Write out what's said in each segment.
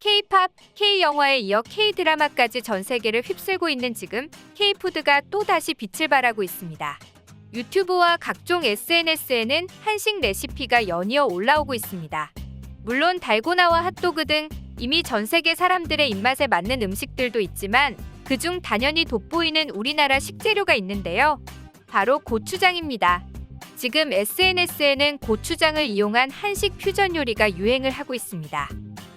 K-팝, K-영화에 이어 K-드라마까지 전 세계를 휩쓸고 있는 지금 K-푸드가 또다시 빛을 발하고 있습니다. 유튜브와 각종 SNS에는 한식 레시피가 연이어 올라오고 있습니다. 물론 달고나와 핫도그 등 이미 전 세계 사람들의 입맛에 맞는 음식들도 있지만 그중 단연히 돋보이는 우리나라 식재료가 있는데요. 바로 고추장입니다. 지금 SNS에는 고추장을 이용한 한식 퓨전 요리가 유행을 하고 있습니다.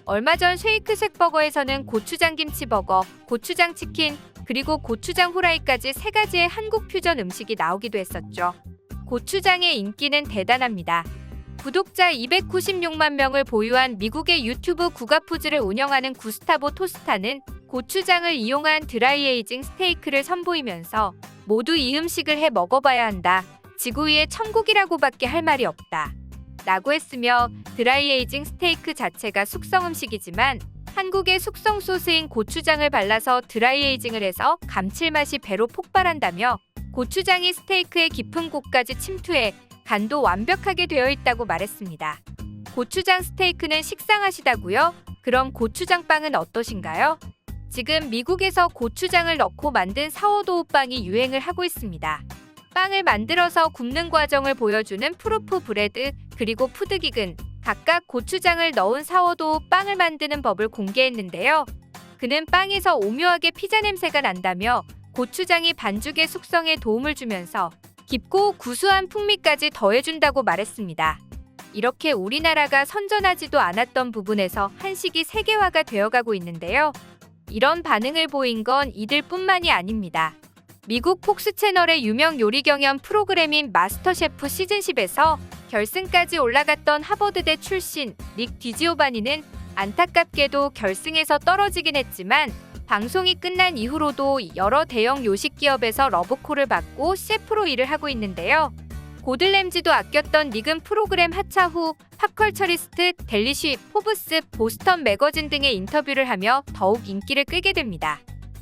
얼마 전 쉐이크쉑 버거에서는 고추장 김치 버거, 고추장 치킨, 그리고 고추장 후라이까지 3가지의 한국 퓨전 음식이 나오기도 했었죠. 고추장의 인기는 대단합니다. 구독자 296만 명을 보유한 미국의 유튜브 구가푸즈를 운영하는 구스타보 토스타는 고추장을 이용한 드라이에이징 스테이크를 선보이면서 모두 이 음식을 해 먹어봐야 한다. 지구 위의 천국이라고밖에 할 말이 없다. 라고 했으며 드라이에이징 스테이크 자체가 숙성 음식이지만 한국의 숙성 소스인 고추장을 발라서 드라이에이징을 해서 감칠맛이 배로 폭발한다며 고추장이 스테이크의 깊은 곳까지 침투해 간도 완벽하게 되어 있다고 말했습니다. 고추장 스테이크는 식상하시다고요? 그럼 고추장빵은 어떠신가요? 지금 미국에서 고추장을 넣고 만든 사워도우 빵이 유행을 하고 있습니다. 빵을 만들어서 굽는 과정을 보여주는 프루프 브레드 그리고 푸드기근 각각 고추장을 넣은 사워도우 빵을 만드는 법을 공개했는데요. 그는 빵에서 오묘하게 피자 냄새가 난다며 고추장이 반죽의 숙성에 도움을 주면서 깊고 구수한 풍미까지 더해준다고 말했습니다. 이렇게 우리나라가 선전하지도 않았던 부분에서 한식이 세계화가 되어가고 있는데요. 이런 반응을 보인 건 이들뿐만이 아닙니다. 미국 폭스 채널의 유명 요리 경연 프로그램인 마스터셰프 시즌10에서 결승까지 올라갔던 하버드대 출신 닉 디지오바니는 안타깝게도 결승에서 떨어지긴 했지만 방송이 끝난 이후로도 여러 대형 요식 기업에서 러브콜을 받고 셰프로 일을 하고 있는데요. 고들램지도 아꼈던 닉은 프로그램 하차 후 팝컬처리스트, 델리쉬, 포브스, 보스턴 매거진 등의 인터뷰를 하며 더욱 인기를 끌게 됩니다.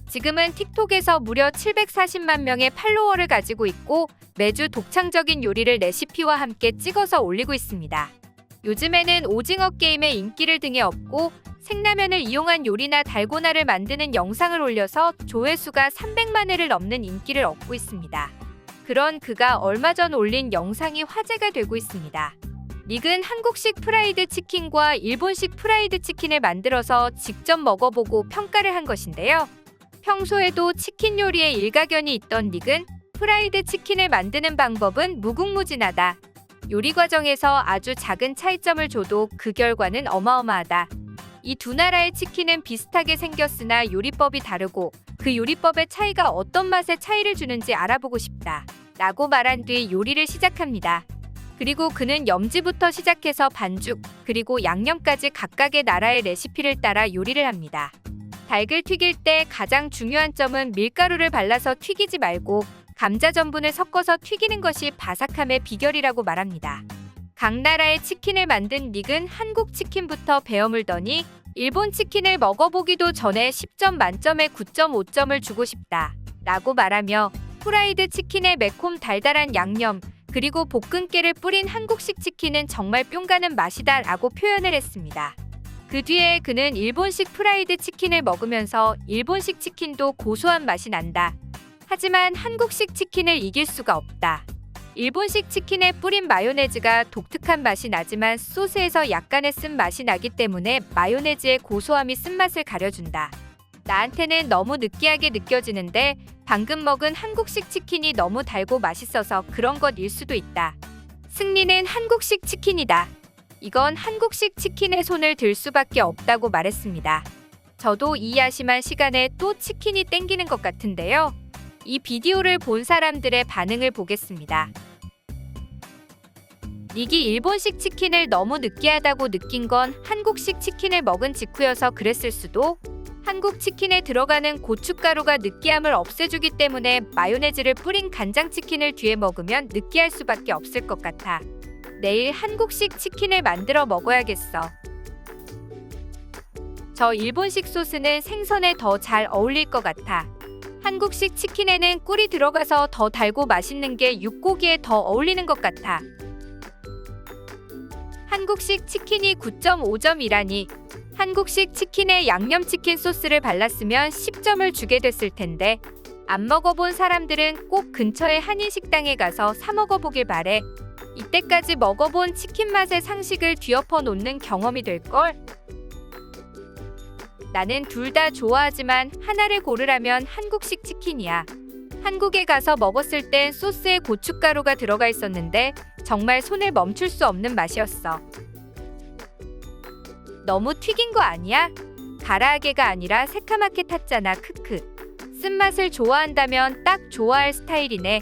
지금은 틱톡에서 무려 740만 명의 팔로워를 가지고 있고 매주 독창적인 요리를 레시피와 함께 찍어서 올리고 있습니다. 요즘에는 오징어 게임의 인기를 등에 업고 생라면을 이용한 요리나 달고나를 만드는 영상을 올려서 조회수가 300만 회를 넘는 인기를 얻고 있습니다. 그런 그가 얼마 전 올린 영상이 화제가 되고 있습니다. 닉은 한국식 프라이드 치킨과 일본식 프라이드 치킨을 만들어서 직접 먹어보고 평가를 한 것인데요. 평소에도 치킨 요리에 일가견이 있던 닉은 프라이드 치킨을 만드는 방법은 무궁무진하다. 요리 과정에서 아주 작은 차이점을 줘도 그 결과는 어마어마하다. 이 두 나라의 치킨은 비슷하게 생겼으나 요리법이 다르고 그 요리법의 차이가 어떤 맛의 차이를 주는지 알아보고 싶다. 라고 말한 뒤 요리를 시작합니다. 그리고 그는 염지부터 시작해서 반죽, 그리고 양념까지 각각의 나라의 레시피를 따라 요리를 합니다. 닭을 튀길 때 가장 중요한 점은 밀가루를 발라서 튀기지 말고 감자 전분을 섞어서 튀기는 것이 바삭함의 비결이라고 말합니다. 각 나라의 치킨을 만든 닉은 한국 치킨부터 베어물더니 일본 치킨을 먹어보기도 전에 10점 만점에 9.5점을 주고 싶다. 라고 말하며 프라이드 치킨의 매콤 달달한 양념 그리고 볶음깨를 뿌린 한국식 치킨은 정말 뿅 가는 맛이다 라고 표현을 했습니다. 그 뒤에 그는 일본식 프라이드 치킨을 먹으면서 일본식 치킨도 고소한 맛이 난다. 하지만 한국식 치킨을 이길 수가 없다. 일본식 치킨에 뿌린 마요네즈가 독특한 맛이 나지만 소스에서 약간의 쓴맛이 나기 때문에 마요네즈의 고소함이 쓴맛을 가려준다. 나한테는 너무 느끼하게 느껴지는데 방금 먹은 한국식 치킨이 너무 달고 맛있어서 그런 것일 수도 있다. 승리는 한국식 치킨이다. 이건 한국식 치킨에 손을 들 수밖에 없다고 말했습니다. 저도 이 야심한 시간에 또 치킨이 땡기는 것 같은데요. 이 비디오를 본 사람들의 반응을 보겠습니다. 닉이 일본식 치킨을 너무 느끼하다고 느낀 건 한국식 치킨을 먹은 직후여서 그랬을 수도. 한국 치킨에 들어가는 고춧가루가 느끼함을 없애주기 때문에 마요네즈를 뿌린 간장치킨을 뒤에 먹으면 느끼할 수밖에 없을 것 같아. 내일 한국식 치킨을 만들어 먹어야겠어. 저 일본식 소스는 생선에 더 잘 어울릴 것 같아. 한국식 치킨에는 꿀이 들어가서 더 달고 맛있는 게 육고기에 더 어울리는 것 같아. 한국식 치킨이 9.5점이라니 한국식 치킨에 양념치킨 소스를 발랐으면 10점을 주게 됐을 텐데 안 먹어본 사람들은 꼭 근처의 한인식당에 가서 사 먹어보길 바래. 이때까지 먹어본 치킨 맛의 상식을 뒤엎어 놓는 경험이 될걸? 나는 둘 다 좋아하지만 하나를 고르라면 한국식 치킨이야. 한국에 가서 먹었을 땐 소스에 고춧가루가 들어가 있었는데 정말 손을 멈출 수 없는 맛이었어. 너무 튀긴 거 아니야? 가라아게가 아니라 새카맣게 탔잖아. 크크. 쓴맛을 좋아한다면 딱 좋아할 스타일이네.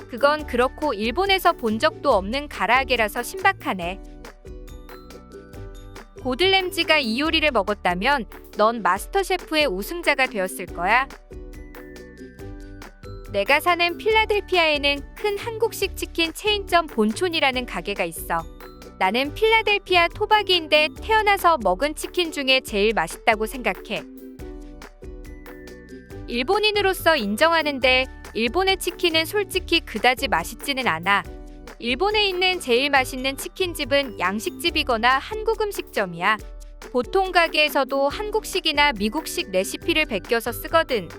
그건 그렇고 일본에서 본 적도 없는 가라아게라서 신박하네. 고들램지가 이 요리를 먹었다면 넌 마스터셰프의 우승자가 되었을 거야. 내가 사는 필라델피아에는 큰 한국식 치킨 체인점 본촌이라는 가게가 있어. 나는 필라델피아 토박이인데 태어나서 먹은 치킨 중에 제일 맛있다고 생각해. 일본인으로서 인정하는데 일본의 치킨은 솔직히 그다지 맛있지는 않아. 일본에 있는 제일 맛있는 치킨집은 양식집이거나 한국 음식점이야. 보통 가게에서도 한국식이나 미국식 레시피를 베껴서 쓰거든.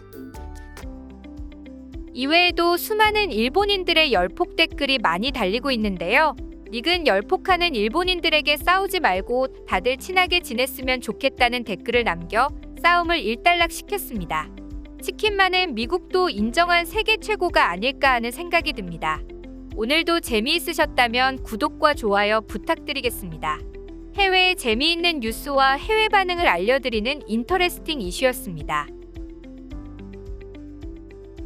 이외에도 수많은 일본인들의 열폭 댓글이 많이 달리고 있는데요. 닉은 열폭하는 일본인들에게 싸우지 말고 다들 친하게 지냈으면 좋겠다는 댓글을 남겨 싸움을 일단락시켰습니다. 치킨만은 미국도 인정한 세계 최고가 아닐까 하는 생각이 듭니다. 오늘도 재미있으셨다면 구독과 좋아요 부탁드리겠습니다. 해외의 재미있는 뉴스와 해외 반응을 알려드리는 인터레스팅 이슈였습니다.